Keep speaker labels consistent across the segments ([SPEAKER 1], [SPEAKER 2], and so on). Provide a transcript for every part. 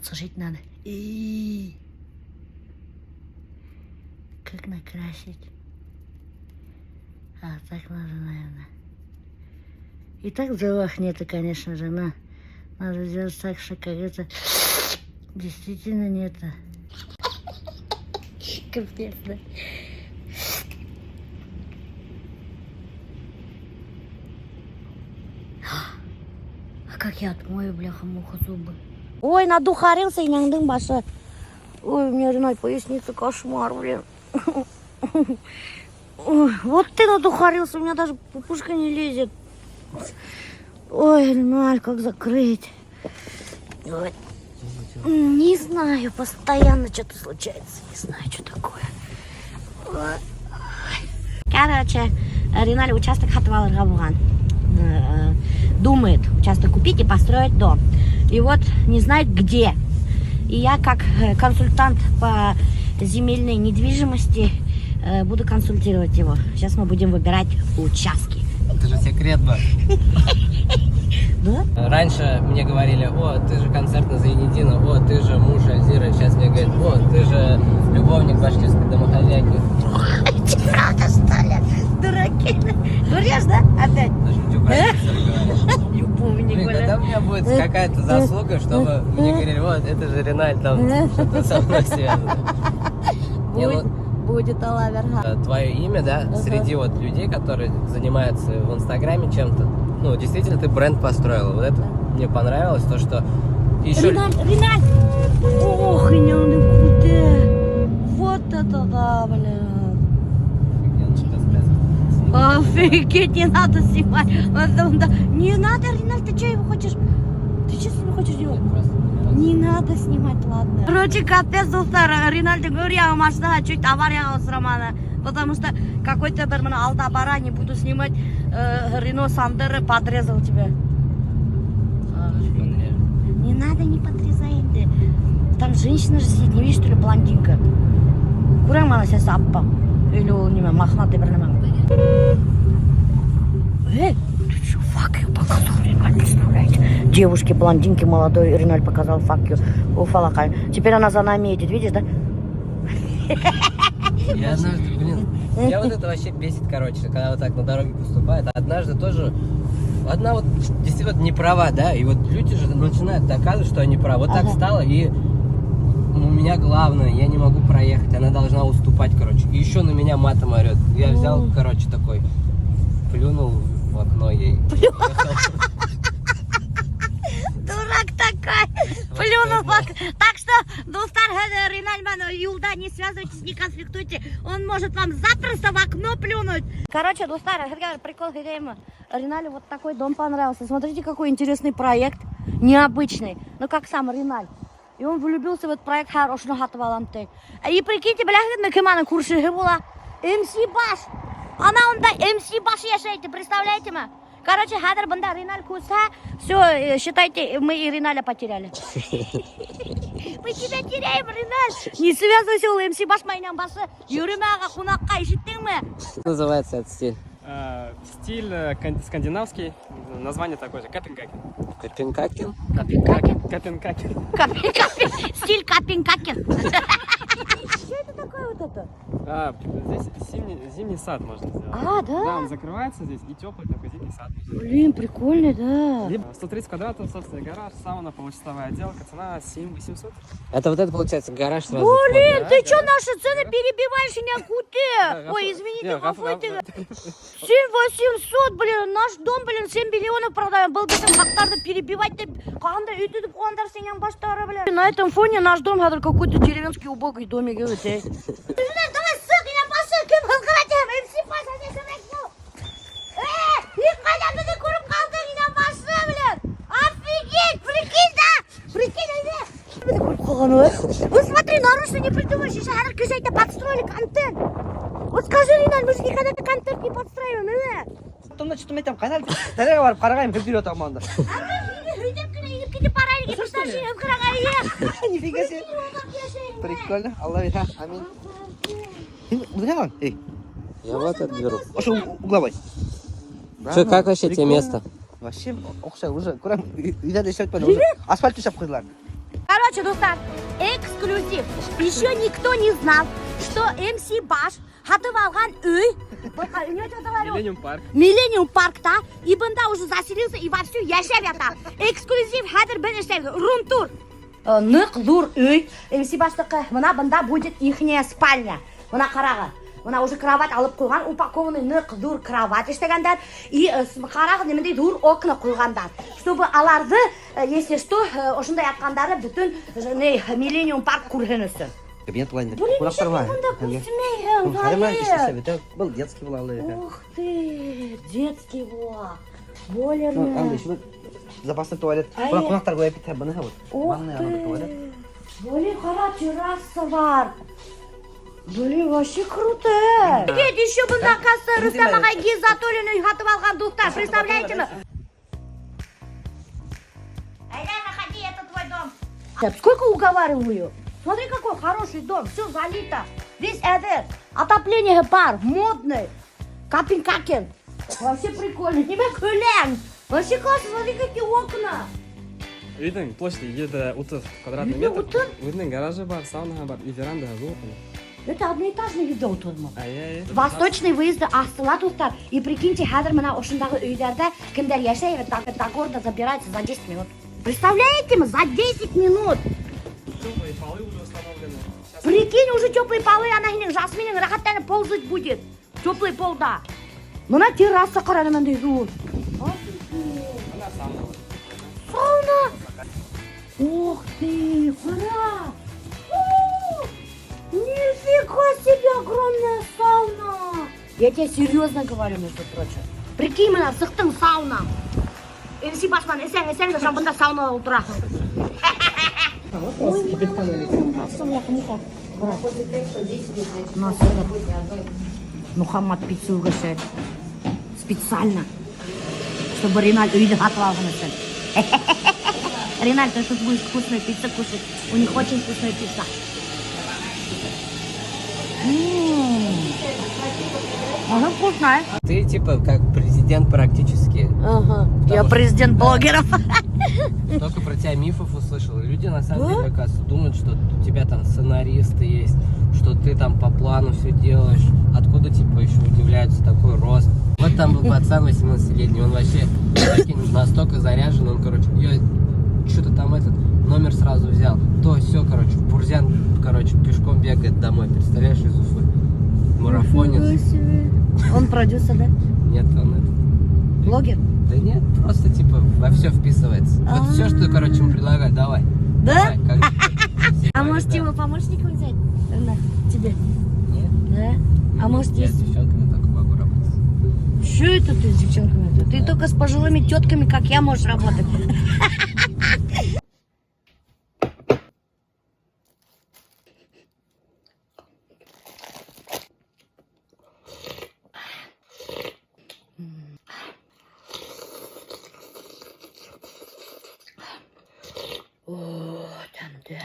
[SPEAKER 1] подсушить надо. И как накрасить? А, так можно, наверное. И так в делах нету, конечно же, но надо сделать так, что как это действительно нету. Капец, да. А как я отмою, бляха-муха, зубы? Ой, надухарился и няндың башы. Ой, у меня жена поясница, кошмар, блин. Ой, вот ты надухарился, у меня даже пупушка не лезет. Ой, Реналь, как закрыть? Ой. Не знаю, постоянно что-то случается. Не знаю, что такое. Ой. Короче, Реналь участок хатвалырга булган. Думает участок купить и построить дом. И вот не знает где. И я как консультант по земельной недвижимости буду консультировать его. Сейчас мы будем выбирать участки.
[SPEAKER 2] Это же секрет был.
[SPEAKER 1] Да?
[SPEAKER 2] Раньше мне говорили: о, ты же концерт на Зайнедина, о, ты же муж Альзира. Сейчас мне говорят: о, ты же любовник башкирской домохозяйки.
[SPEAKER 1] Эти правда, что ли? Дураки. Дурешь, да? Опять? Любовник,
[SPEAKER 2] блин, когда у меня будет какая-то заслуга, чтобы мне говорили: вот, это же Реналь, там что-то со мной связано.
[SPEAKER 1] Будет Алаверга.
[SPEAKER 2] Твое имя, да, среди вот людей, которые занимаются в Инстаграме чем-то, ну, действительно, ты бренд построила. Вот это мне понравилось, то, что еще...
[SPEAKER 1] Реналь! Ох, Реналь, куда? Вот это да, блин. Офигеть, не надо снимать. Не надо, Реналь, ты что его хочешь? Ты что с ним хочешь делать? Не надо снимать, ладно. Короче, капец, достар, Реналь, ты говори, я машина чуть авария романа. Потому что какой-то алдабара не буду снимать. Рено Сандер подрезал тебя. Не надо, не подрезай. Там женщина же сидит, не видишь, что ли, блондинка? Курang mana saya саппа? Или у него мохнатый бернаман? Ты что, фак ее показал, Реналь, представляете? Девушке, блондинке молодой, Реналь показал фак ее. Уфалакай. Теперь она за нами едет, видишь, да?
[SPEAKER 2] Я однажды, блин, я вот это вообще бесит, короче, когда вот так на дороге поступает. Однажды тоже, одна вот действительно не права, да, и вот люди же начинают доказывать, что они правы. Вот так стало, и у меня главное, я не могу проехать, она должна уступать, короче. И еще на меня матом орет. Я взял, короче, такой, плюнул в окно ей.
[SPEAKER 1] Дурак такой, плюнул в окно. Так что, достар, Реналь, Юлда, не связывайтесь, не конфликтуйте. Он может вам запросто в окно плюнуть. Короче, достар, прикол, Реналю вот такой дом понравился. Смотрите, какой интересный проект, необычный. Ну, как сам Реналь. И он влюбился в этот проект хороший, хатваламты. И прикиньте, бляхет, Мекемана Куршихи была МС Баш. Она онда МС Баш яшайте, представляете ма? Короче, хадр банда Реналь Куса. Все, считайте, мы и Реналя потеряли. Мы тебя теряем, Реналь. Не связывайся, у МС Баш майням басы. Юримага кунакка, ищите мы.
[SPEAKER 2] Называется этот стиль?
[SPEAKER 3] Стиль скандинавский, название такое же, Копенгаген.
[SPEAKER 2] Копенгаген?
[SPEAKER 3] Копенгаген.
[SPEAKER 1] Стиль Копенгаген. Что это такое вот это?
[SPEAKER 3] Здесь зимний сад можно сделать.
[SPEAKER 1] А, да?
[SPEAKER 3] Да, он закрывается здесь, и теплый такой зимний сад.
[SPEAKER 1] Блин, прикольный, да.
[SPEAKER 3] 130 квадратов, собственный гараж, сауна, получасовая отделка, цена 7800.
[SPEAKER 2] Это получается гараж сразу.
[SPEAKER 1] Блин,
[SPEAKER 3] да,
[SPEAKER 1] ты
[SPEAKER 3] да,
[SPEAKER 1] что
[SPEAKER 3] да.
[SPEAKER 1] наши цены перебиваешь, Някуте? Ой, извините, Гафойте. 7800, блин, наш дом, блин, 7 миллионов продаем. Был бы там хактарды перебивать, ты кандай үйтүдүп куандар сенен баштары, блин. На этом фоне наш дом какой-то деревенский убогий домик, давай ссылки на басы, кем хызгыратем, МС Паша, не сынайсың. Ик қайдан бізді көріп қалдың, инан басы, блин. Офигеть, прикинь, да? Прикинь, айда. Бізді көріп қалған, ой. Вот смотри, нарочно не придумаешь, еще әрі көшейді подстроили контент. Вот скажи, Реналь, мы же никогда контент не подстраиваем, да?
[SPEAKER 4] Томда что-то айтам, қайдан дарияға барып қарағайын біліп жүреді аманда. Нифига себе. Прикольно. Алла верха. Амин. Где он? Эй.
[SPEAKER 2] Я вот это беру.
[SPEAKER 4] Ошо угловой.
[SPEAKER 2] Что, как вообще тебе место?
[SPEAKER 4] Вообще, уже. Көрем, үйден де істеп қойды. Асфальт төсеп қойдылар.
[SPEAKER 1] Короче, Короче, достар, эксклюзив. Еще никто не знал, что МС Баш хатып алған үй.
[SPEAKER 3] Миллениум парк.
[SPEAKER 1] Миллениум паркта. И бында уже заселился и вовсю яшап ята. Эксклюзив хадыр бір іштейді. Рум-тур. Нық зур үй. МС Баштықы, мына бында будет ихняя спальня. Мына қарағы. Мына уже кровать алып қойған, упакованный нық зур кровать іштегендар. И қарағы немендей зур окна қойғандар. Чтобы аларды, если что, ошында ятқандары бүтін миллениум парк көрген өсі.
[SPEAKER 4] Кабинет планер.
[SPEAKER 1] Неше бұнда көсімей,
[SPEAKER 4] Был детский был.
[SPEAKER 1] Ух ты, детский была. Более.
[SPEAKER 4] Запасный туалет. Қонақтар қоя бітті. Бұны вот.
[SPEAKER 1] Ух ты. Более қара терраса бар. Блин, вообще круто. Нет, еще бы на кассе Рустам ағай Гизатуллин үй хатып алған достар. Представляете ли? Айдай, заходи, это твой дом. Сколько уговариваю? Смотри, какой хороший дом. Все залито. Весь этот. Отопление бар, модный. Капин-какин. Вообще прикольно. Тебя кулен. Вообще классно. Смотри, какие окна.
[SPEAKER 3] Үйдің площади 7-30 квадратный
[SPEAKER 1] Үйде
[SPEAKER 3] метр.
[SPEAKER 1] 30?
[SPEAKER 3] Өзінің гаражы бар, саунаға бар, и верандаға зор.
[SPEAKER 1] Это одноэтажный видео тут.
[SPEAKER 3] Ай-яй.
[SPEAKER 1] Восточный выезды Астыла достар. И прикиньте, хәзер мына ошындагы өйләрдә кемдер яшәй, до города забирается за 10 минут. Представляете, мы за 10 минут.
[SPEAKER 3] Теплые полы уже установлены.
[SPEAKER 1] Прикинь, уже теплые полы, она Жасминин рахаттанып ползать будет. Теплый пол, да. Мына терраса қараны мындай зур.
[SPEAKER 3] Она сауна.
[SPEAKER 1] Сауна. Ух ты, пора. Нифига себе, огромная сауна! Я тебе серьезно говорю, между прочим. Прикинь, мына сықтың сауна. МС Башман, эсен зашам бұнда сауна отыра. Нас Мухаммад пиццу угощает. Специально. Чтобы Риналь увидел отвалган эсен. Риналь, ты тут будешь вкусную пиццу кушать. У них очень вкусная пицца. Она вкусная.
[SPEAKER 2] Ты типа как президент практически.
[SPEAKER 1] Ага. Я президент блогеров.
[SPEAKER 2] Только про тебя мифов услышал. И люди на самом деле, оказывается, думают, что у тебя там сценаристы есть, что ты там по плану все делаешь. Откуда типа еще удивляются такой рост. Вот там был пацан 18-летний, он вообще настолько заряжен, он, короче, я что-то там этот номер сразу взял. То все, короче, в Бурзян, короче, пешком бегает домой, представляешь, из Уфы. Марафонец.
[SPEAKER 1] Он продюсер, да?
[SPEAKER 2] Нет, он это...
[SPEAKER 1] Блогер?
[SPEAKER 2] Да нет, просто типа во все вписывается. Вот все, что, короче, ему предлагают, давай.
[SPEAKER 1] Да?
[SPEAKER 2] Давай,
[SPEAKER 1] А может его помощником взять? Да, тебе.
[SPEAKER 2] Нет.
[SPEAKER 1] Да? А может
[SPEAKER 2] Я с
[SPEAKER 1] есть...
[SPEAKER 2] девчонками только могу работать.
[SPEAKER 1] Что это ты с девчонками? Ты только с пожилыми тетками, как я, можешь работать. О, там да.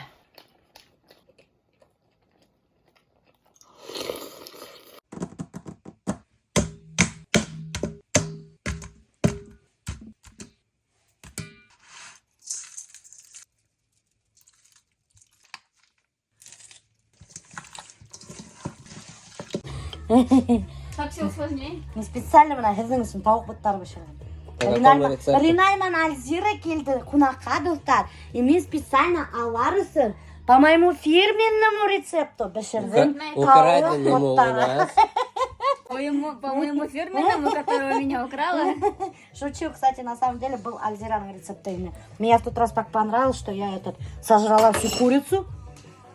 [SPEAKER 5] Так все сложнее.
[SPEAKER 1] Не специально мына һезнең өчен тавык буттары бешергән. Риналь менән Альзира килде кунакка достар. И мен специально алар өчен по моему фирменному рецепту бешердем
[SPEAKER 2] Украденному у нас.
[SPEAKER 5] По моему фирменному, которого меня украла.
[SPEAKER 1] Шучу, кстати, на самом деле был Альзираның рецепты именно. Мне в тот раз так понравилось, что я сожрала всю курицу.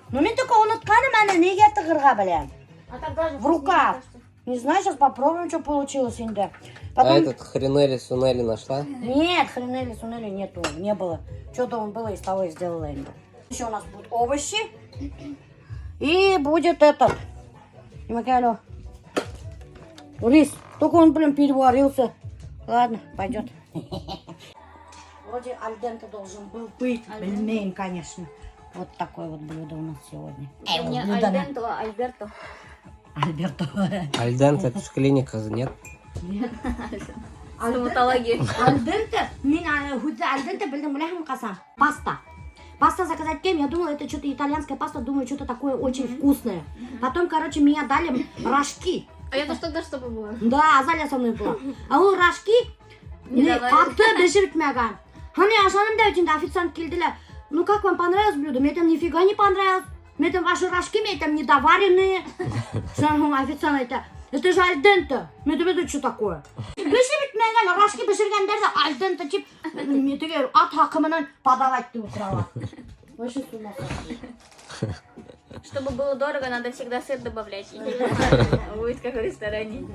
[SPEAKER 1] Но мен только унытканым, аны неге тыгырга беләм.
[SPEAKER 5] А тогда же
[SPEAKER 1] В рукав. Не знаю, сейчас попробуем, что получилось инде.
[SPEAKER 2] А этот хренели сунели нашла?
[SPEAKER 1] Нет, хренели, сунели нету, не было. Что-то он было из того и сделала инде. Еще у нас будут овощи. И будет этот. Макалю. Рис. Только он, блин, переварился. Ладно, пойдет. Вроде альденте должен был быть. Пельмень, конечно. Вот такое вот блюдо у нас сегодня.
[SPEAKER 5] не Альденто, а Альберто.
[SPEAKER 1] Альберто.
[SPEAKER 2] Альдент, это ж клиника, нет?
[SPEAKER 5] Стоматология.
[SPEAKER 1] Альденте. Мен альденте білдім, білем қасан. Паста. паста заказать кем? Я думала, это что-то итальянская паста, думаю, что-то такое очень вкусное. Потом, короче, меня дали рожки.
[SPEAKER 5] А я-то что-то чтобы было.
[SPEAKER 1] Да, Азалия со мной была. А у рожки,
[SPEAKER 5] Не
[SPEAKER 1] не,
[SPEAKER 5] давай.
[SPEAKER 1] как-то бешит мяган. Они ашаным дают, официант келдили. Ну как вам понравилось блюдо? Мне там нифига не понравилось. Мне там ваши рожки, мне там недоваренные. Официант это же альденте. Мне там это что такое? Бешит мяган, рожки беширген дерді альденте тип. Мне теперь от хакымынан подавать ты украла. Вообще с ума сойти.
[SPEAKER 5] Чтобы было дорого, надо всегда сыр добавлять. Будет как в ресторане.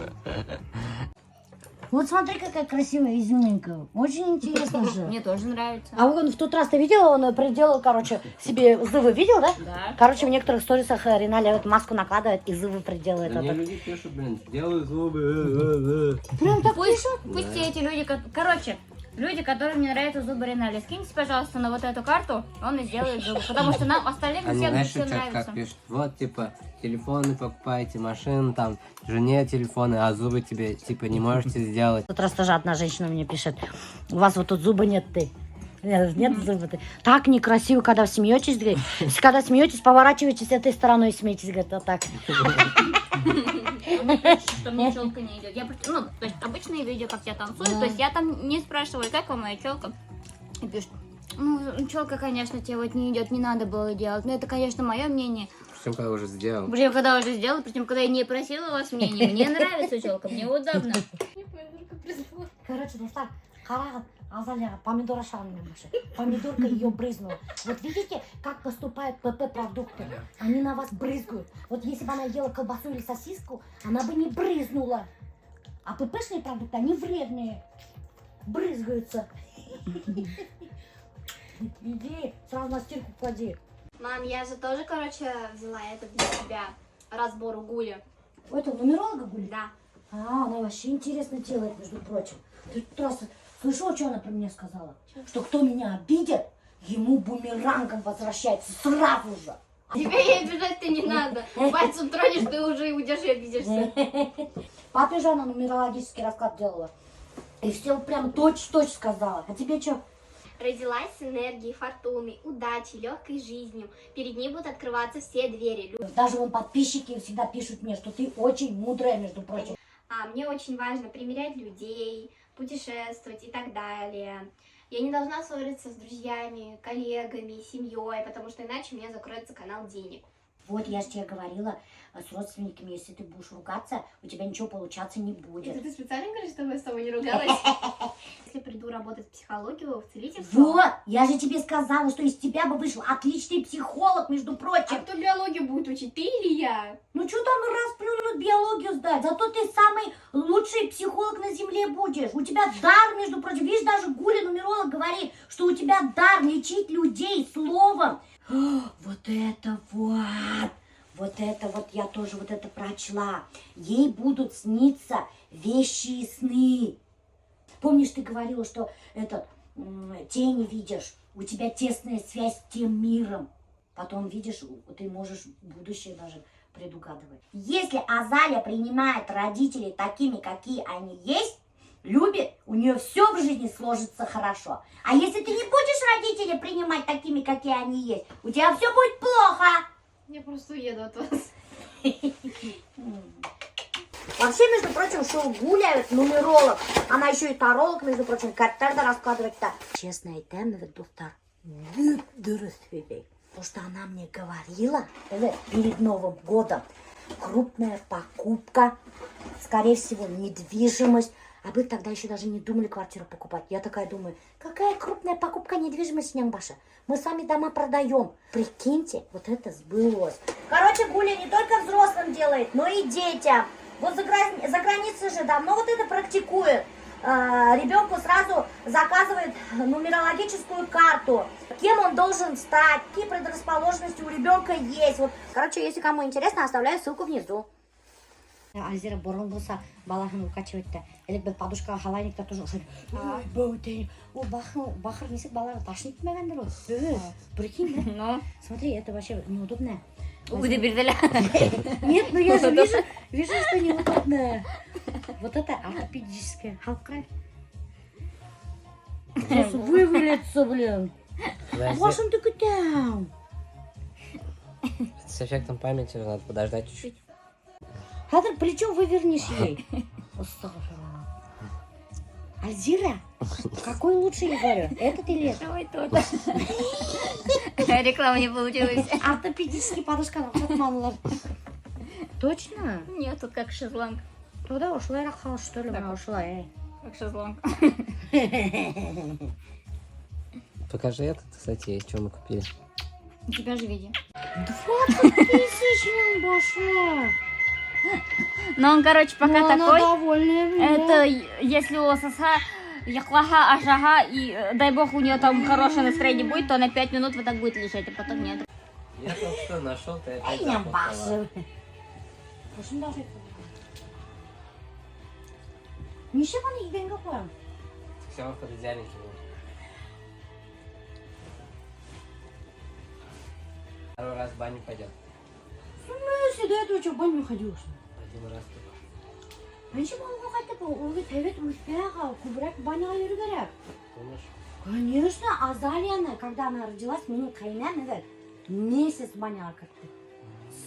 [SPEAKER 1] Вот смотри, какая красивая изюминка. Очень интересно же.
[SPEAKER 5] Мне тоже нравится.
[SPEAKER 1] А он в тот раз ты видела, он приделал, короче, себе зубы, видел, да?
[SPEAKER 5] Да.
[SPEAKER 1] Короче, в некоторых сторисах Риналя вот маску накладывает и зубы приделывает.
[SPEAKER 2] Мне
[SPEAKER 1] Вот так.
[SPEAKER 2] люди пишут, блин, делаю зубы.
[SPEAKER 1] Прям так
[SPEAKER 5] Пусть,
[SPEAKER 1] пишут?
[SPEAKER 5] пусть эти люди, короче, люди, которым не нравятся зубы Ринали, скиньте, пожалуйста, на вот эту карту, он и сделает зубы. Потому что нам остальным
[SPEAKER 2] Они,
[SPEAKER 5] всем
[SPEAKER 2] знаешь,
[SPEAKER 5] все
[SPEAKER 2] что,
[SPEAKER 5] нравится.
[SPEAKER 2] как пишут? Вот, типа, телефоны покупаете, машины, там, жене телефоны, а зубы тебе, типа, не можете сделать.
[SPEAKER 1] В тот раз тоже одна женщина мне пишет, у вас вот тут зуба нет ты. Нет зуба ты. Так некрасиво, когда смеетесь, говорит. Когда смеетесь, поворачиваетесь этой стороной и смеетесь, говорит, вот так.
[SPEAKER 5] Что мне челка не идет. Я просто, ну, то есть обычные видео, как я танцую, то есть я там не спрашиваю, как вам моя челка. И пишут, ну, челка, конечно, тебе вот не идет, не надо было делать. Но это, конечно, мое мнение.
[SPEAKER 2] Причем, когда уже сделал.
[SPEAKER 5] Причем, когда уже сделала, причем, когда я не просила у вас мнения, мне нравится челка, мне удобно.
[SPEAKER 1] Короче, достар, қарағым, Азалияға помидор ашаған мен вообще. Помидорка ее брызнула. Вот видите, как поступают ПП-продукты? Они на вас брызгают. Вот если бы она ела колбасу или сосиску, она бы не брызнула. А ППшные продукты, они вредные. Брызгаются. Иди, сразу на стирку клади.
[SPEAKER 6] Мам, я же тоже, короче, взяла это для тебя. Разбор у Гули.
[SPEAKER 1] Это нумеролога будет?
[SPEAKER 6] Да.
[SPEAKER 1] А, она вообще интересно делает, между прочим. Ты тут раз слышала, что она про меня сказала? Что кто меня обидит, ему бумерангом возвращается сразу же.
[SPEAKER 6] Тебе и обижать-то не надо. Пальцем тронешь, ты уже и уйдешь и обидишься.
[SPEAKER 1] Папе же она нумерологический расклад делала. И все прям точь-в-точь сказала. А тебе что?
[SPEAKER 6] Родилась с энергией, фортуной, удачей, легкой жизнью. Перед ней будут открываться все двери.
[SPEAKER 1] Даже вон подписчики всегда пишут мне, что ты очень мудрая, между прочим.
[SPEAKER 6] А мне очень важно примирять людей, путешествовать и так далее. Я не должна ссориться с друзьями, коллегами, семьей, потому что иначе у меня закроется канал денег.
[SPEAKER 1] Вот я же тебе говорила, с родственниками, если ты будешь ругаться, у тебя ничего получаться не будет.
[SPEAKER 6] ты специально говоришь, чтобы я с тобой не ругалась? Если приду работать в психологию, в целительство...
[SPEAKER 1] Вот, я же тебе сказала, что из тебя бы вышел отличный психолог, между прочим.
[SPEAKER 6] кто биологию будет учить, ты или я?
[SPEAKER 1] Ну что там расплюнуть биологию сдать? Зато ты самый лучший психолог на земле будешь. У тебя дар, между прочим. Видишь, даже Гуля, нумеролог, говорит, что у тебя дар лечить людей словом. Вот это вот. Вот это вот я тоже вот это прочла. Ей будут сниться вещи и сны. Помнишь, ты говорила, что тени видишь, у тебя тесная связь с тем миром. Потом видишь, ты можешь будущее даже предугадывать. Если Азалия принимает родителей такими, какие они есть, любит, у нее все в жизни сложится хорошо. А если ты не будешь родителей принимать такими, какие они есть, у тебя все будет плохо.
[SPEAKER 6] Я просто уеду от вас.
[SPEAKER 1] Вообще, между прочим, шоу Гуля нумеролог. Она еще и таролог, между прочим, карттарды раскладывает-то. Честно айтамын, достар, дұрыс сөйлейді. Потому что она мне говорила перед Новым годом, крупная покупка, скорее всего, недвижимость. А вы тогда еще даже не думали квартиру покупать. Я такая думаю, какая крупная покупка недвижимости, Нянбаша? Мы сами дома продаем. Прикиньте, вот это сбылось. Короче, Гуля не только взрослым делает, но и детям. Вот за границей же давно вот это практикует. Ребенку сразу заказывает нумерологическую карту. Кем он должен стать, какие предрасположенности у ребенка есть. Вот, короче, если кому интересно, оставляю ссылку внизу. Азира бұрын болса баласын укачивать-то. Или бір подушкаға халайникта тоже ушайды. О, бахыр несік балаға ташын етмегендер ғой. Прикинь, да?
[SPEAKER 5] Ну,
[SPEAKER 1] Смотри, это вообще неудобно.
[SPEAKER 5] угды берділя.
[SPEAKER 1] Нет, ну я же вижу, что неудобно. Вот это ортопедическое. Халкай. Вывалится, блин.
[SPEAKER 2] Подожди,
[SPEAKER 1] Башым ты кутям.
[SPEAKER 2] с эффектом памяти надо подождать чуть-чуть.
[SPEAKER 1] Хадр, плечо вывернешь ей. Альзира, какой лучше, я говорю, этот или этот?
[SPEAKER 5] Давай тот. Реклама не получилась.
[SPEAKER 1] Ортопедический подушка, манлар. Точно?
[SPEAKER 5] Нет, тут как шезлонг.
[SPEAKER 1] Туда ушла, рахал, что ли, она ушла,
[SPEAKER 5] Как шезлонг.
[SPEAKER 2] Покажи этот, кстати, что мы купили.
[SPEAKER 5] У тебя же видео.
[SPEAKER 1] 20 тысяч, баша.
[SPEAKER 5] Но он, короче, пока
[SPEAKER 1] Ну, она
[SPEAKER 5] такой.
[SPEAKER 1] довольная.
[SPEAKER 5] Это если у СССР яклаха, ажага, и дай бог у нее там хорошее настроение будет, то она 5 минут вот так будет лежать, а потом нет.
[SPEAKER 2] Я только что нашел, ты опять
[SPEAKER 1] Aynen
[SPEAKER 2] запутала.
[SPEAKER 1] bası. Başım da Ничего bana giden kapıyorum.
[SPEAKER 2] Все, в холодильнике будет. Второй раз в баню пойдет.
[SPEAKER 1] Если до этого что, в баню ходишь?
[SPEAKER 2] Один раз только.
[SPEAKER 1] Раньше мама хотя бы увидеть, успеха, кубрак в баню керек.
[SPEAKER 2] Помнишь?
[SPEAKER 1] Конечно, Азалияна, когда она родилась, менің қайнам еді, месяц баняға кірді.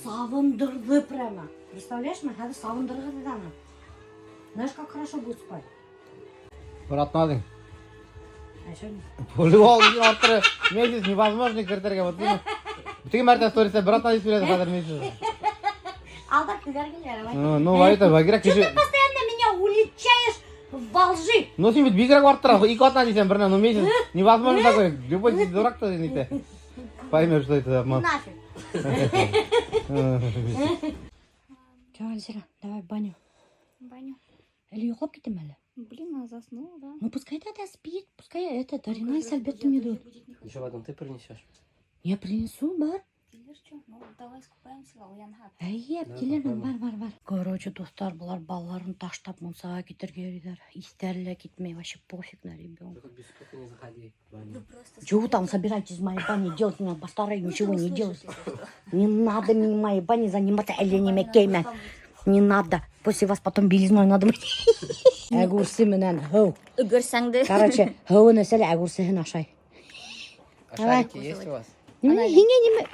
[SPEAKER 1] Савындырды прямо. Представляешь, мы когда савындырды она. Знаешь, как хорошо будет спать?
[SPEAKER 4] Братнадың.
[SPEAKER 1] А что не?
[SPEAKER 4] Волейбол орта месяц невозможно кірдерге. Вот bütün мәртебе сторисе братнады сөйледі қазір месяц.
[SPEAKER 1] Алдап кедерген жарабай.
[SPEAKER 4] Ну, это Багирак
[SPEAKER 1] Что
[SPEAKER 4] кеше.
[SPEAKER 1] ты постоянно меня уличаешь в лжи?
[SPEAKER 4] Ну, сен биграк барттыра, екі атна дейсен біріне, ну месяц невозможно такой. Любой дурак-то не поймешь, что это обман.
[SPEAKER 1] Нафиг. Че, Альзира, давай в баню.
[SPEAKER 5] Баню.
[SPEAKER 1] Или ұйықтап кетем әлі?
[SPEAKER 5] Блин, она заснула, да?
[SPEAKER 1] Ну пускай тогда спит, пускай это, Дарина и с Альбертом идут.
[SPEAKER 2] Еще потом ты принесешь.
[SPEAKER 1] Я принесу, бар.
[SPEAKER 5] Ну, давай скупаемся, уянхат.
[SPEAKER 1] Әйе, келемін, бар. Короче, достар, бұлар балаларын таштап мұнсаға кетерге үйдер. Истерлі кетмей, вообще пофиг на ребенка.
[SPEAKER 2] Только без кофе не заходи в баню.
[SPEAKER 1] Чего там собираетесь в моей бане делать? Меня постараюсь ничего не делать. Не надо мне в моей бане заниматься оленями кейме. Не надо. После вас потом белизной надо быть. Огурцы менен, хоу.
[SPEAKER 5] Үгірсәңді.
[SPEAKER 1] Короче, хоуны сәлі огурцы нашай.
[SPEAKER 2] А
[SPEAKER 1] Давай.
[SPEAKER 2] шарики есть у вас?
[SPEAKER 1] Неме?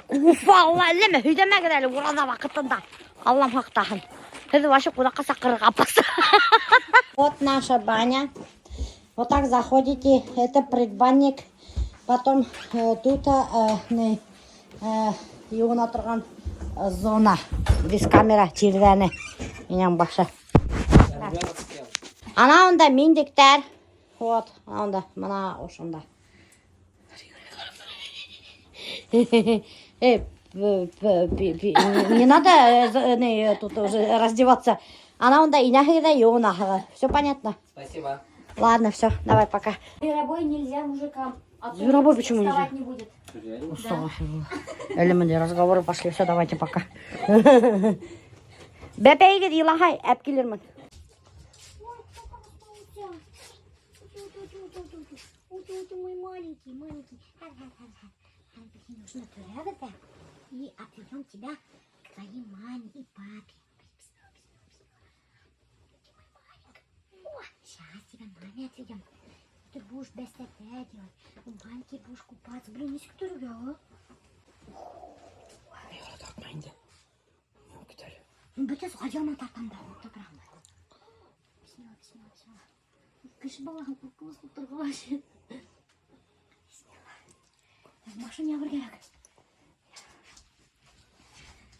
[SPEAKER 1] Уфа, әлеме, үйдеме кедәлі, урада вақытында. Аллам хақтахын. Хәзір ваши кудаққа сақырға апасы. Вот наша баня. Вот так заходите, это предбанник. Потом тут юғына тұрған зона. Без камера, чердәні. Менен башы.
[SPEAKER 2] Ребенок съел.
[SPEAKER 1] Ана онда миндиктер. Вот, онда, мына ошонда. Не надо тут уже раздеваться. Она онда иняхида юна. Все понятно?
[SPEAKER 2] Спасибо.
[SPEAKER 1] Ладно, все, давай пока.
[SPEAKER 5] Зверобой нельзя мужикам. А то
[SPEAKER 1] Зверобой почему нельзя?
[SPEAKER 5] вставать не будет.
[SPEAKER 1] Элементарные разговоры пошли. Все, давайте пока. Бепейге илахай, әпкелермін.
[SPEAKER 6] Мой маленький. Нужно туда, и отведем тебя к твоей маме и папе. О, сейчас тебя маме отведем. Ты будешь без опять делать. У баньки будешь купаться. Блин, есть кто ребят? Бөтен сухадьяма тартам да, вот правда. Бисмилла. Кыш балаға көкіміз тұрғы башы. В машине выргерек.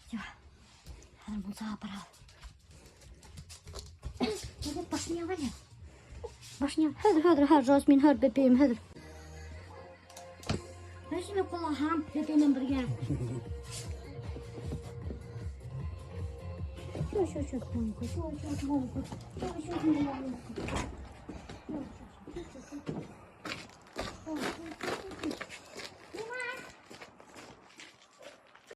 [SPEAKER 6] Все. Она болса аппарат. Вот башня валя. Башня. Хәдір, Жасмин, хәдір, бепейім, хәдір. Бәшіме қолағам, бепеймен бірге. Чё, тонко, чё,